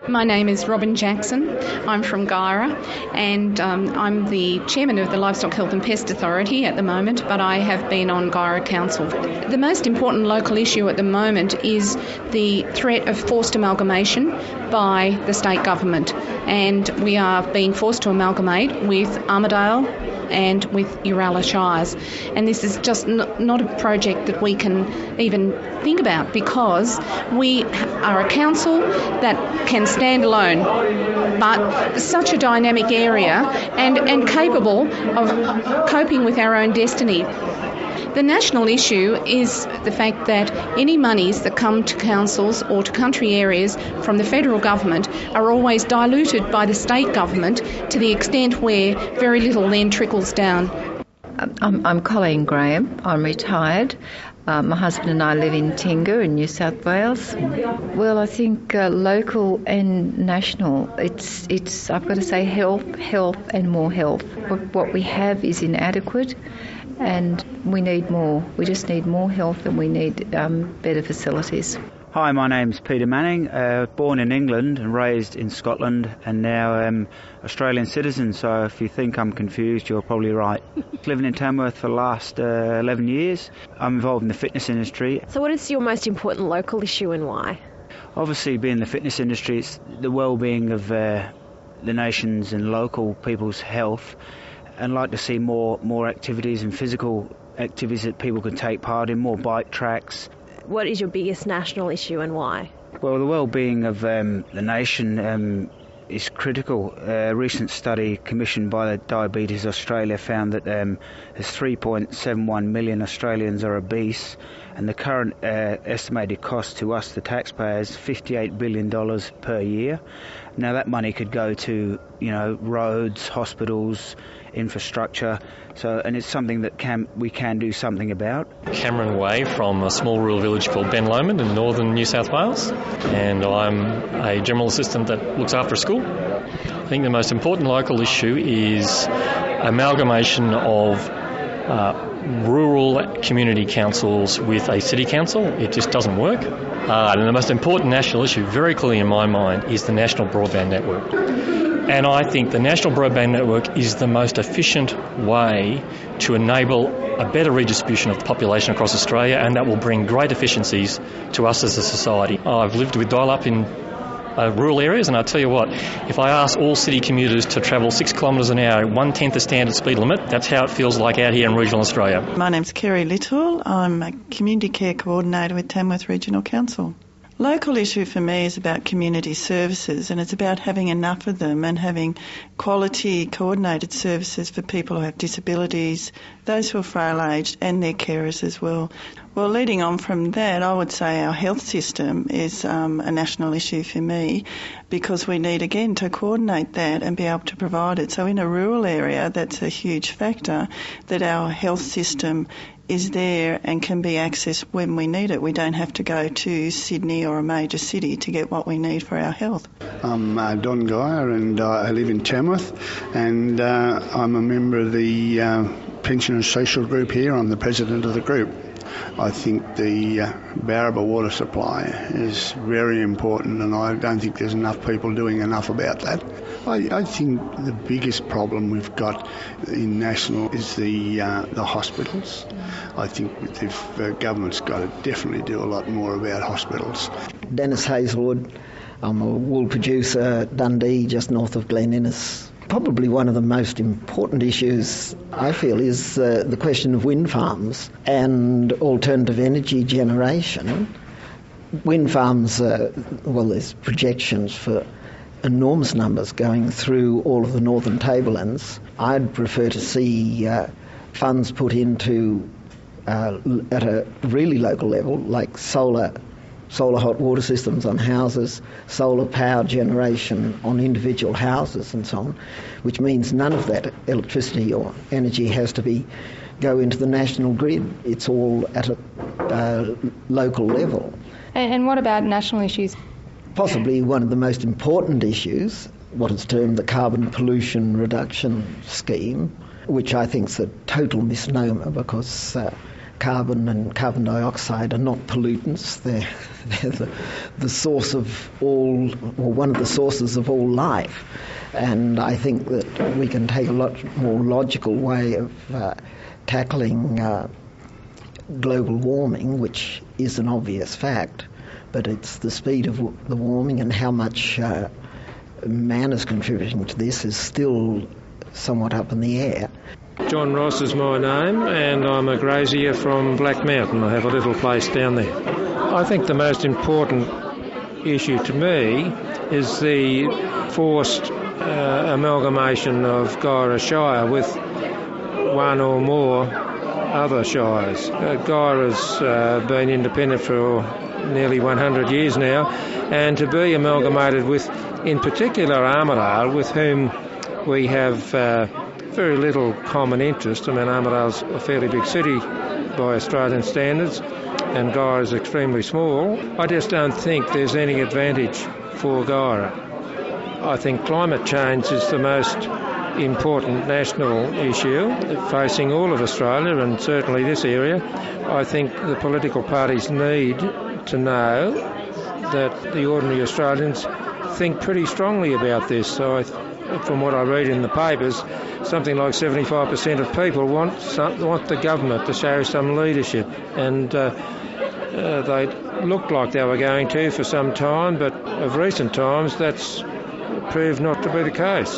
My name is Robin Jackson. I'm from Guyra, and I'm the chairman of the Livestock Health and Pest Authority at the moment, but I have been on Guyra Council. The most important local issue at the moment is the threat of forced amalgamation by the state government, and we are being forced to amalgamate with Armidale and with Uralla Shires. And this is just not a project that we can even think about, because we are a council that can stand alone, but such a dynamic area and capable of coping with our own destiny. The national issue is the fact that any monies that come to councils or to country areas from the federal government are always diluted by the state government to the extent where very little then trickles down. I'm Colleen Graham. I'm retired. My husband and I live in Tingha in New South Wales. Well, I think local and national, it's I've got to say health and more health. What we have is inadequate, and we need more. We just need more health, and we need better facilities. Hi, my name's Peter Manning, born in England and raised in Scotland, and now Australian citizen, so if you think I'm confused, you're probably right. Living in Tamworth for the last 11 years. I'm involved in the fitness industry. So what is your most important local issue and why? Obviously, being in the fitness industry, it's the well-being of the nation's and local people's health, and like to see more activities and physical activities that people can take part in, more bike tracks. What is your biggest national issue and why? Well, the well-being of the nation is critical. A recent study commissioned by the Diabetes Australia found that there's 3.71 million Australians are obese, and the current estimated cost to us, the taxpayers, $58 billion per year. Now that money could go to, roads, hospitals, infrastructure. And it's something that we can do something about. Cameron Way from a small rural village called Ben Lomond in northern New South Wales, and I'm a general assistant that looks after a school. I think the most important local issue is amalgamation of rural community councils with a city council. It just doesn't work. And the most important national issue, very clearly in my mind, is the national broadband network. And I think the national broadband network is the most efficient way to enable a better redistribution of the population across Australia, and that will bring great efficiencies to us as a society. I've lived with dial-up in rural areas, and I tell you what, if I ask all city commuters to travel 6 kilometres an hour, 1/10 the standard speed limit, that's how it feels like out here in regional Australia. My name's Kerry Little. I'm a community care coordinator with Tamworth Regional Council. Local issue for me is about community services, and it's about having enough of them and having quality coordinated services for people who have disabilities, those who are frail-aged and their carers as well. Well, leading on from that, I would say our health system is a national issue for me, because we need, again, to coordinate that and be able to provide it. So in a rural area, that's a huge factor, that our health system is there and can be accessed when we need it. We don't have to go to Sydney or a major city to get what we need for our health. I'm Don Geyer, and I live in Tamworth, and I'm a member of the Pension and Social Group here. I'm the president of the group. I think the Barraba water supply is very important, and I don't think there's enough people doing enough about that. I think the biggest problem we've got in national is the hospitals. I think the government's got to definitely do a lot more about hospitals. Dennis Hazelwood. I'm a wool producer, Dundee, just north of Glen Innes. Probably one of the most important issues, I feel, is the question of wind farms and alternative energy generation. Wind farms, there's projections for enormous numbers going through all of the northern tablelands. I'd prefer to see funds put into, at a really local level, like solar hot water systems on houses, solar power generation on individual houses and so on, which means none of that electricity or energy has to go into the national grid. It's all at a local level. And what about national issues? Possibly one of the most important issues, what is termed the Carbon Pollution Reduction Scheme, which I think is a total misnomer, because carbon and carbon dioxide are not pollutants. They're the source of all, or one of the sources of all life. And I think that we can take a lot more logical way of tackling global warming, which is an obvious fact, but it's the speed of the warming and how much man is contributing to this is still somewhat up in the air. John Ross is my name, and I'm a grazier from Black Mountain. I have a little place down there. I think the most important issue to me is the forced amalgamation of Guyra Shire with one or more other shires. Guyra's been independent for nearly 100 years now, and to be amalgamated with, in particular, Armidale, with whom we have very little common interest. I mean, Armidale's a fairly big city by Australian standards, and Guyra is extremely small. I just don't think there's any advantage for Guyra. I think climate change is the most important national issue facing all of Australia, and certainly this area. I think the political parties need to know that the ordinary Australians think pretty strongly about this. So from what I read in the papers, something like 75% of people want the government to show some leadership, and they looked like they were going to for some time, but of recent times that's proved not to be the case.